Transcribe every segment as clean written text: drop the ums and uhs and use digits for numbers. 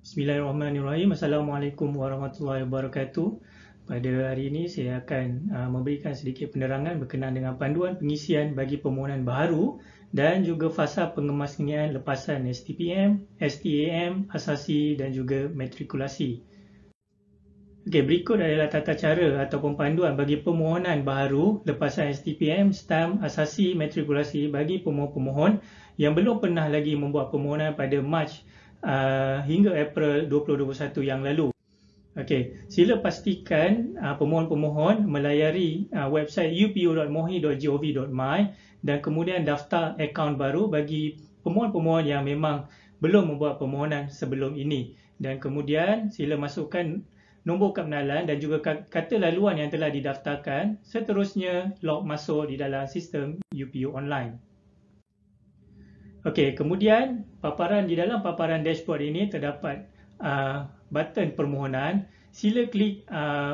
Bismillahirrahmanirrahim. Assalamualaikum warahmatullahi wabarakatuh. Pada hari ini saya akan memberikan sedikit penerangan berkenaan dengan panduan pengisian bagi permohonan baharu dan juga fasa pengemasnian lepasan STPM, STAM, asasi dan juga matrikulasi. Okey, berikut adalah tata cara ataupun panduan bagi permohonan baharu lepasan STPM, STAM, asasi, matrikulasi bagi pemohon-pemohon yang belum pernah lagi membuat permohonan pada Mac hingga April 2021 yang lalu. Okey, sila pastikan pemohon-pemohon melayari website upu.mohi.gov.my dan kemudian daftar akaun baru bagi pemohon-pemohon yang memang belum membuat permohonan sebelum ini. Dan kemudian sila masukkan nombor kad pengenalan dan juga kata laluan yang telah didaftarkan, seterusnya log masuk di dalam sistem UPU online. Okey, kemudian di dalam paparan dashboard ini terdapat button permohonan. Sila klik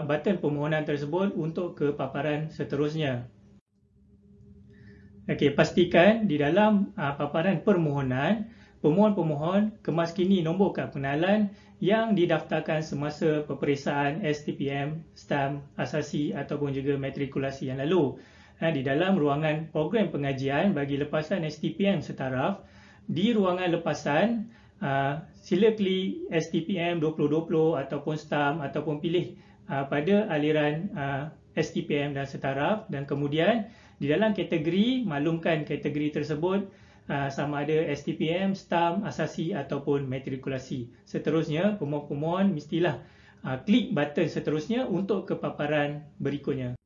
button permohonan tersebut untuk ke paparan seterusnya. Okey, pastikan di dalam paparan permohonan, pemohon-pemohon kemaskini nombor kad pengenalan yang didaftarkan semasa peperiksaan STPM, STAM, asasi ataupun juga matrikulasi yang lalu. Di dalam ruangan program pengajian bagi lepasan STPM setaraf, di ruangan lepasan, sila klik STPM 2020 ataupun STAM ataupun pilih pada aliran STPM dan setaraf, dan kemudian di dalam kategori, maklumkan kategori tersebut sama ada STPM, STAM, asasi ataupun matrikulasi. Seterusnya, pemohon-pemohon mestilah klik button seterusnya untuk ke paparan berikutnya.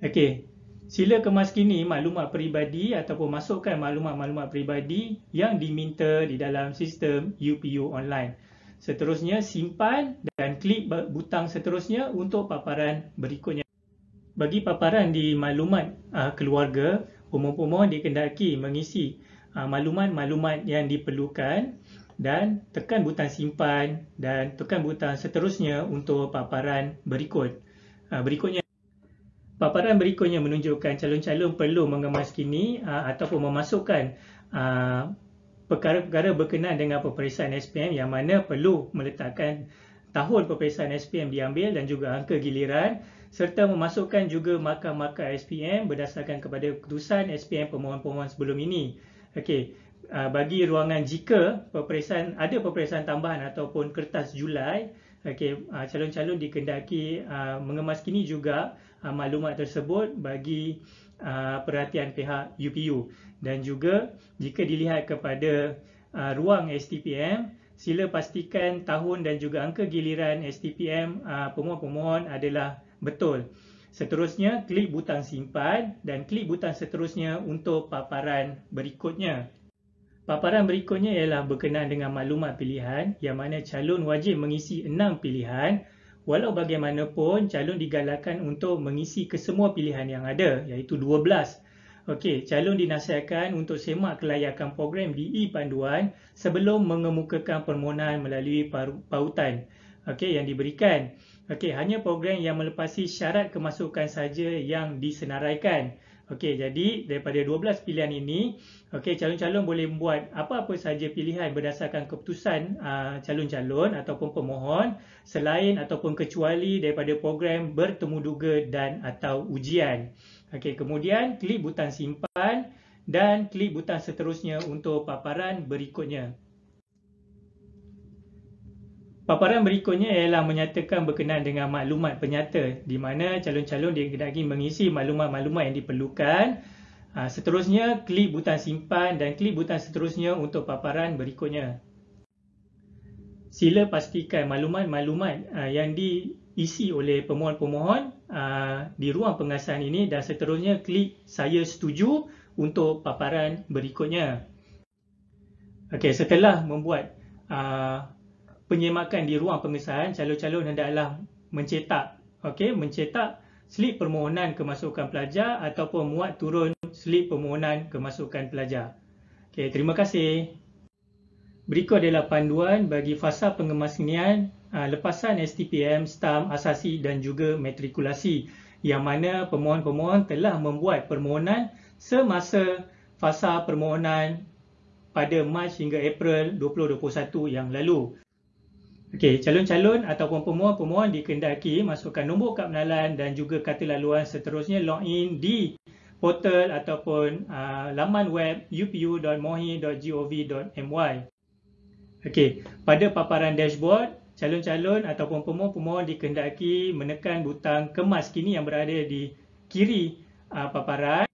Okey, sila kemaskini maklumat peribadi ataupun masukkan maklumat-maklumat peribadi yang diminta di dalam sistem UPU online. Seterusnya, simpan dan klik butang seterusnya untuk paparan berikutnya. Bagi paparan di maklumat keluarga, pemohon-pemohon dikendaki mengisi maklumat-maklumat yang diperlukan dan tekan butang simpan dan tekan butang seterusnya untuk paparan berikutnya. Paparan berikutnya menunjukkan calon-calon perlu mengemaskini ataupun memasukkan perkara-perkara berkenaan dengan peperiksaan SPM yang mana perlu meletakkan tahun peperiksaan SPM diambil dan juga angka giliran, serta memasukkan juga markah-markah SPM berdasarkan kepada keputusan SPM pemohon-pemohon sebelum ini. Okey, bagi ruangan jika ada peperiksaan tambahan ataupun kertas Julai, okey, calon-calon dikendaki mengemaskini juga maklumat tersebut bagi perhatian pihak UPU. Dan juga jika dilihat kepada ruang STPM, sila pastikan tahun dan juga angka giliran STPM pemohon-pemohon adalah betul. Seterusnya, klik butang simpan dan klik butang seterusnya untuk paparan berikutnya. Paparan berikutnya ialah berkenaan dengan maklumat pilihan yang mana calon wajib mengisi 6 pilihan. Walau bagaimanapun, calon digalakkan untuk mengisi kesemua pilihan yang ada, iaitu 12. Okey, calon dinasihatkan untuk semak kelayakan program di e-panduan sebelum mengemukakan permohonan melalui pautan yang diberikan. Okey, hanya program yang melepasi syarat kemasukan saja yang disenaraikan. Okey, jadi daripada 12 pilihan ini, calon-calon boleh membuat apa-apa saja pilihan berdasarkan keputusan calon-calon ataupun pemohon selain ataupun kecuali daripada program bertemu duga dan atau ujian. Okey, kemudian klik butang simpan dan klik butang seterusnya untuk paparan berikutnya. Paparan berikutnya ialah menyatakan berkenaan dengan maklumat penyata di mana calon-calon dikendaki mengisi maklumat-maklumat yang diperlukan. Seterusnya, klik butang simpan dan klik butang seterusnya untuk paparan berikutnya. Sila pastikan maklumat-maklumat yang diisi oleh pemohon-pemohon di ruang pengasahan ini dan seterusnya klik saya setuju untuk paparan berikutnya. Okey, setelah membuat penyemakan di ruang pengesahan, calon-calon hendaklah mencetak slip permohonan kemasukan pelajar ataupun muat turun slip permohonan kemasukan pelajar. Okey, terima kasih. Berikut adalah panduan bagi fasa pengemasnian lepasan STPM, STAM, asasi dan juga matrikulasi yang mana pemohon-pemohon telah membuat permohonan semasa fasa permohonan pada Mac hingga April 2021 yang lalu. Okey, calon-calon ataupun pemohon-pemohon dikehendaki masukkan nombor kad pengenalan dan juga kata laluan seterusnya login di portal ataupun laman web upu.mohi.gov.my. Okey, pada paparan dashboard, calon-calon ataupun pemohon-pemohon dikehendaki menekan butang kemas kini yang berada di kiri paparan.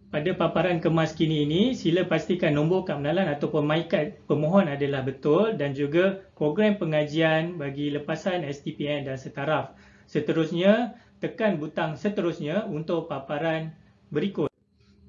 Pada paparan kemas kini ini, sila pastikan nombor kad pengenalan ataupun MyKad pemohon adalah betul dan juga program pengajian bagi lepasan STPN dan setaraf. Seterusnya, tekan butang seterusnya untuk paparan berikut.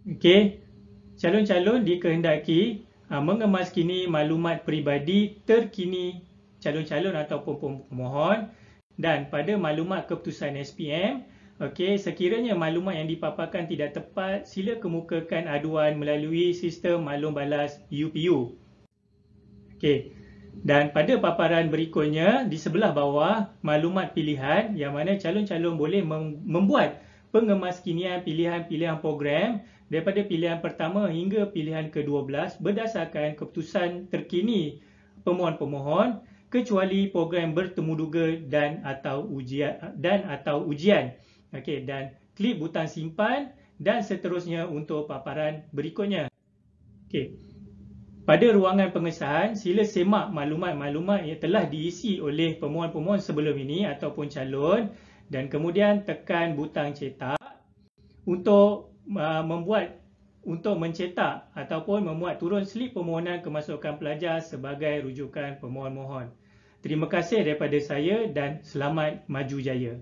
Okey, calon-calon dikehendaki mengemas kini maklumat peribadi terkini calon-calon ataupun pemohon dan pada maklumat keputusan SPM. Okey, sekiranya maklumat yang dipaparkan tidak tepat, sila kemukakan aduan melalui sistem maklum balas UPU. Okey. Dan pada paparan berikutnya, di sebelah bawah, maklumat pilihan yang mana calon-calon boleh membuat pengemaskinian pilihan-pilihan program daripada pilihan pertama hingga pilihan ke-12 berdasarkan keputusan terkini pemohon-pemohon kecuali program bertemu duga dan atau ujian. Okey, dan klik butang simpan dan seterusnya untuk paparan berikutnya. Okey. Pada ruangan pengesahan, sila semak maklumat-maklumat yang telah diisi oleh pemohon-pemohon sebelum ini ataupun calon dan kemudian tekan butang cetak untuk mencetak ataupun memuat turun slip permohonan kemasukan pelajar sebagai rujukan pemohon-pemohon. Terima kasih daripada saya dan selamat maju jaya.